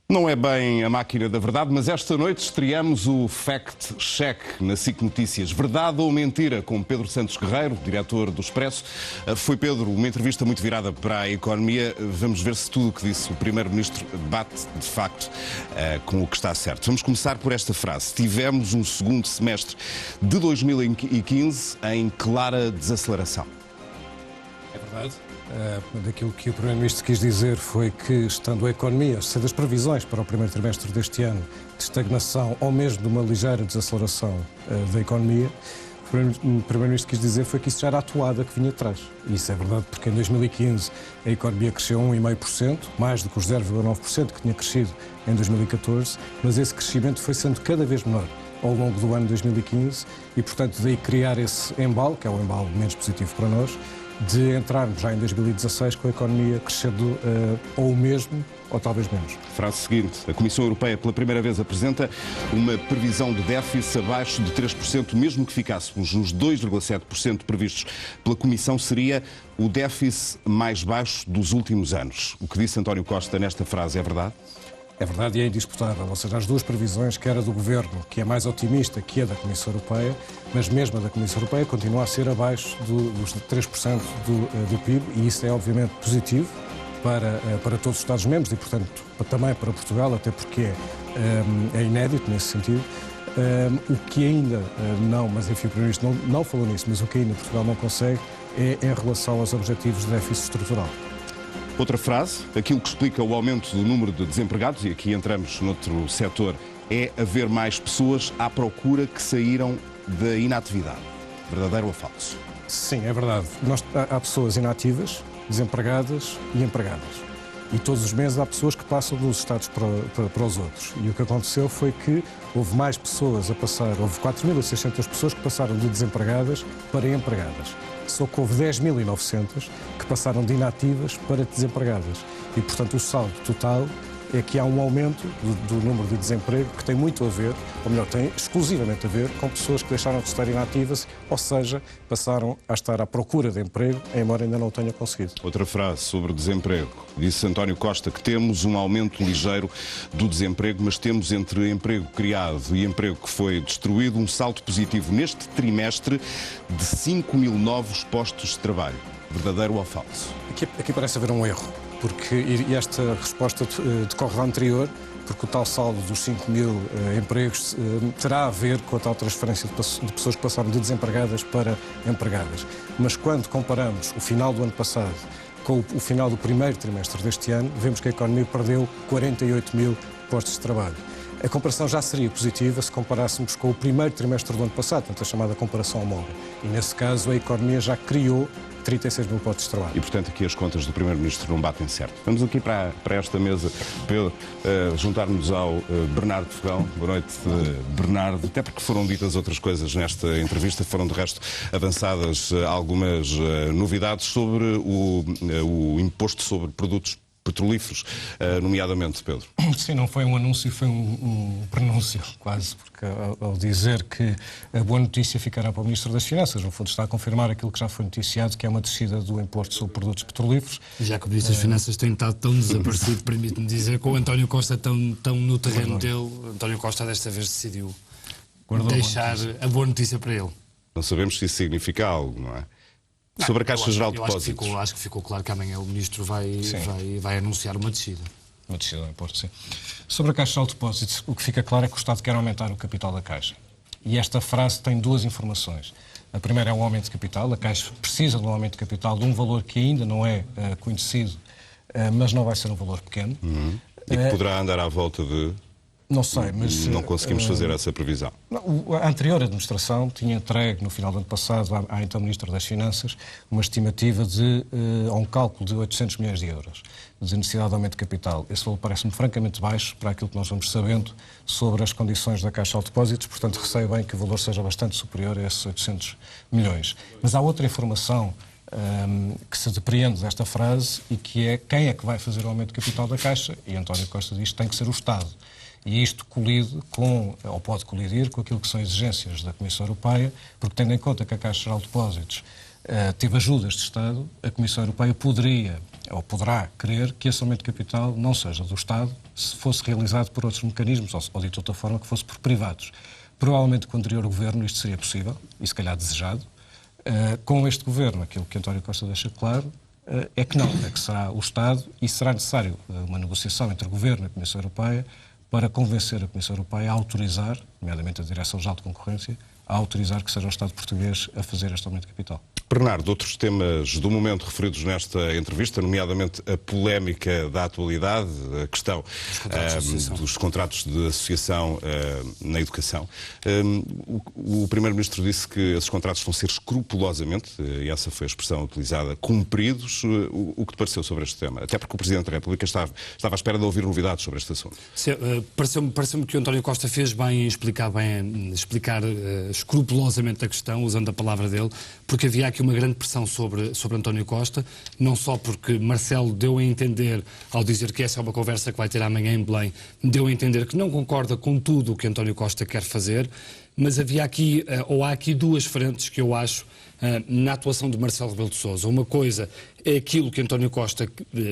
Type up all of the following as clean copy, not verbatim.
Não é bem a máquina da verdade, mas esta noite estreamos o Fact Check na SIC Notícias. Verdade ou mentira? Com Pedro Santos Guerreiro, diretor do Expresso. Foi, Pedro, uma entrevista muito virada para a economia. Vamos ver se tudo o que disse o Primeiro-Ministro bate, de facto, com o que está certo. Vamos começar por esta frase. Tivemos um segundo semestre de 2015 em clara desaceleração. É verdade. Daquilo que o Primeiro-Ministro quis dizer foi que, estando a economia, sendo as previsões para o primeiro trimestre deste ano de estagnação ou mesmo de uma ligeira desaceleração da economia, o Primeiro-Ministro quis dizer foi que isso já era a toada que vinha atrás. E isso é verdade, porque em 2015 a economia cresceu 1,5%, mais do que os 0,9% que tinha crescido em 2014, mas esse crescimento foi sendo cada vez menor ao longo do ano de 2015 e, portanto, daí criar esse embalo, que é o embalo menos positivo para nós, de entrarmos já em 2016 com a economia crescendo ou o mesmo ou talvez menos. Frase seguinte. A Comissão Europeia pela primeira vez apresenta uma previsão de déficit abaixo de 3%, mesmo que ficássemos nos 2,7% previstos pela Comissão, seria o déficit mais baixo dos últimos anos. O que disse António Costa nesta frase é verdade? É verdade e é indisputável, ou seja, as duas previsões, que era do Governo, que é mais otimista que a da Comissão Europeia, mas mesmo a da Comissão Europeia continua a ser abaixo dos 3% do PIB e isso é obviamente positivo para todos os Estados-membros e, portanto, também para Portugal, até porque é inédito nesse sentido. O que ainda não, mas enfim, o Primeiro-Ministro não falou nisso, mas o que ainda Portugal não consegue é em relação aos objetivos de déficit estrutural. Outra frase, aquilo que explica o aumento do número de desempregados, e aqui entramos noutro setor, é haver mais pessoas à procura que saíram da inatividade. Verdadeiro ou falso? Sim, é verdade. Há pessoas inativas, desempregadas e empregadas. E todos os meses há pessoas que passam dos estados para os outros. E o que aconteceu foi que houve mais pessoas a passar, houve 4.600 pessoas que passaram de desempregadas para empregadas. Só que houve 10.900 que passaram de inativas para desempregadas. E, portanto, o saldo total é que há um aumento do número de desemprego que tem muito a ver, ou melhor, tem exclusivamente a ver com pessoas que deixaram de estar inativas, ou seja, passaram a estar à procura de emprego, embora ainda não o tenha conseguido. Outra frase sobre desemprego. Disse António Costa que temos um aumento ligeiro do desemprego, mas temos entre emprego criado e emprego que foi destruído um salto positivo neste trimestre de 5.000 novos postos de trabalho. Verdadeiro ou falso? Aqui parece haver um erro. E esta resposta decorre da anterior, porque o tal saldo dos 5.000 empregos terá a ver com a tal transferência de pessoas que passaram de desempregadas para empregadas. Mas quando comparamos o final do ano passado com o final do primeiro trimestre deste ano, vemos que a economia perdeu 48.000 postos de trabalho. A comparação já seria positiva se comparássemos com o primeiro trimestre do ano passado, portanto a chamada comparação homóloga. E nesse caso a economia já criou 36.000 postos de trabalho. E, portanto, aqui as contas do Primeiro-Ministro não batem certo. Vamos aqui para esta mesa, Pedro, juntar-nos ao Bernardo Fogão. Boa noite, Bernardo. Até porque foram ditas outras coisas nesta entrevista, foram, de resto, avançadas algumas novidades sobre o imposto sobre produtos petrolíferos, nomeadamente, Pedro. Sim, não foi um anúncio, foi um prenúncio, quase, porque ao dizer que a boa notícia ficará para o Ministro das Finanças, no fundo está a confirmar aquilo que já foi noticiado, que é uma descida do imposto sobre produtos petrolíferos. Já que o Ministro das Finanças tem estado tão desaparecido, permite-me dizer, com o António Costa tão no terreno dele, António Costa desta vez decidiu deixar a boa notícia para ele. Não sabemos se isso significa algo, não é? Sobre a Caixa Geral de Depósitos. Acho que ficou claro que amanhã o Ministro vai anunciar uma descida. Uma descida do imposto, sim. Sobre a Caixa Geral de Depósitos, o que fica claro é que o Estado quer aumentar o capital da Caixa. E esta frase tem duas informações. A primeira é um aumento de capital. A Caixa precisa de um aumento de capital de um valor que ainda não é conhecido, mas não vai ser um valor pequeno. E que poderá andar à volta de... Não sei, mas... Não conseguimos fazer essa previsão. A anterior administração tinha entregue, no final do ano passado, à então Ministra das Finanças, uma estimativa um cálculo de 800 milhões de euros de necessidade de aumento de capital. Esse valor parece-me francamente baixo para aquilo que nós vamos sabendo sobre as condições da Caixa de Depósitos, portanto receio bem que o valor seja bastante superior a esses 800 milhões. Mas há outra informação que se depreende desta frase e que é quem é que vai fazer o aumento de capital da Caixa, e António Costa diz que tem que ser o Estado. E isto colide ou pode colidir com aquilo que são exigências da Comissão Europeia, porque tendo em conta que a Caixa Geral de Depósitos teve ajudas de Estado, a Comissão Europeia poderia ou poderá querer que esse aumento de capital não seja do Estado, se fosse realizado por outros mecanismos, ou dito de outra forma, que fosse por privados. Provavelmente com o anterior governo isto seria possível, e se calhar desejado. Com este governo, aquilo que António Costa deixa claro é que não, é que será o Estado e será necessário uma negociação entre o governo e a Comissão Europeia para convencer a Comissão Europeia a autorizar, nomeadamente a Direção-Geral de Concorrência, a autorizar que seja o Estado português a fazer este aumento de capital. Bernardo, outros temas do momento referidos nesta entrevista, nomeadamente a polémica da atualidade, a questão dos contratos de associação na educação. O Primeiro-Ministro disse que esses contratos vão ser escrupulosamente, e essa foi a expressão utilizada, cumpridos. O que te pareceu sobre este tema? Até porque o Presidente da República estava à espera de ouvir novidades sobre este assunto. Pareceu-me que o António Costa fez bem em explicar escrupulosamente a questão, usando a palavra dele, porque havia aqui uma grande pressão sobre António Costa, não só porque Marcelo deu a entender, ao dizer que essa é uma conversa que vai ter amanhã em Belém, deu a entender que não concorda com tudo o que António Costa quer fazer, mas havia aqui, ou há aqui duas frentes que eu acho na atuação de Marcelo Rebelo de Sousa. Uma coisa é aquilo que António Costa,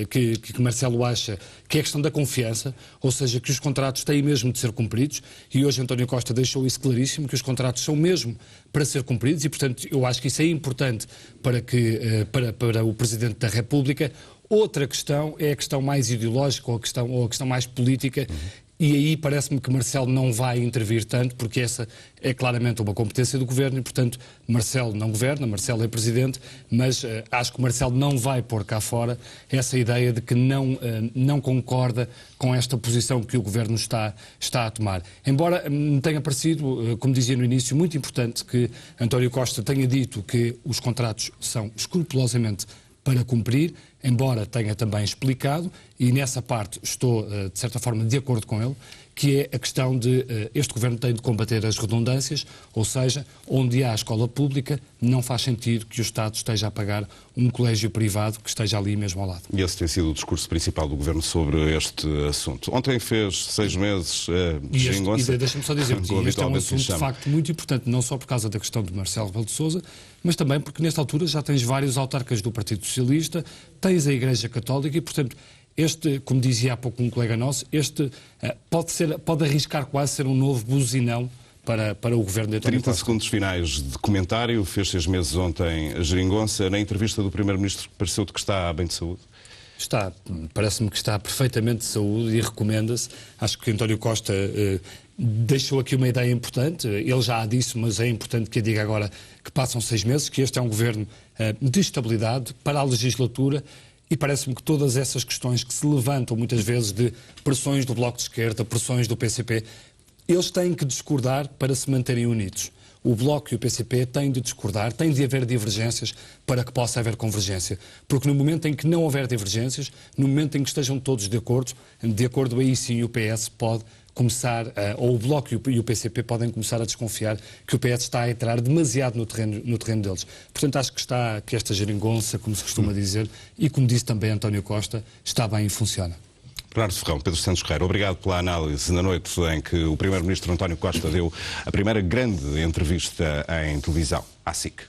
que Marcelo acha que é a questão da confiança, ou seja, que os contratos têm mesmo de ser cumpridos, e hoje António Costa deixou isso claríssimo, que os contratos são mesmo para ser cumpridos, e portanto eu acho que isso é importante para o Presidente da República. Outra questão é a questão mais ideológica ou a questão mais política. E aí parece-me que Marcelo não vai intervir tanto, porque essa é claramente uma competência do Governo e, portanto, Marcelo não governa, Marcelo é Presidente, mas acho que Marcelo não vai pôr cá fora essa ideia de que não concorda com esta posição que o Governo está a tomar. Embora me tenha parecido, como dizia no início, muito importante que António Costa tenha dito que os contratos são escrupulosamente para cumprir, embora tenha também explicado, e nessa parte estou, de certa forma, de acordo com ele, que é a questão de este Governo tem de combater as redundâncias, ou seja, onde há escola pública, não faz sentido que o Estado esteja a pagar um colégio privado que esteja ali mesmo ao lado. E esse tem sido o discurso principal do Governo sobre este assunto. Ontem fez 6 meses de geringonça. E deixa-me só dizer, este é um assunto de facto muito importante, não só por causa da questão de Marcelo Rebelo de Sousa, mas também porque nesta altura já tens vários autarcas do Partido Socialista, tens a Igreja Católica e, portanto, como dizia há pouco um colega nosso, pode arriscar quase ser um novo buzinão para o Governo de António Costa. 30 segundos finais de comentário. Fez 6 meses ontem a geringonça. Na entrevista do Primeiro-Ministro, pareceu-te que está bem de saúde? Está, parece-me que está perfeitamente de saúde e recomenda-se. Acho que António Costa deixou aqui uma ideia importante. Ele já a disse, mas é importante que eu diga agora que passam 6 meses, que este é um Governo de estabilidade para a legislatura. E parece-me que todas essas questões que se levantam muitas vezes de pressões do Bloco de Esquerda, pressões do PCP, eles têm que discordar para se manterem unidos. O Bloco e o PCP têm de discordar, têm de haver divergências para que possa haver convergência. Porque no momento em que não houver divergências, no momento em que estejam todos de acordo aí sim o PS pode começar, ou o Bloco e o PCP podem começar a desconfiar que o PS está a entrar demasiado no terreno deles. Portanto, acho que esta geringonça, como se costuma dizer, e como disse também António Costa, está bem e funciona. Bernardo Ferrão, Pedro Santos Guerreiro, obrigado pela análise na noite em que o Primeiro-Ministro António Costa deu a primeira grande entrevista em televisão à SIC.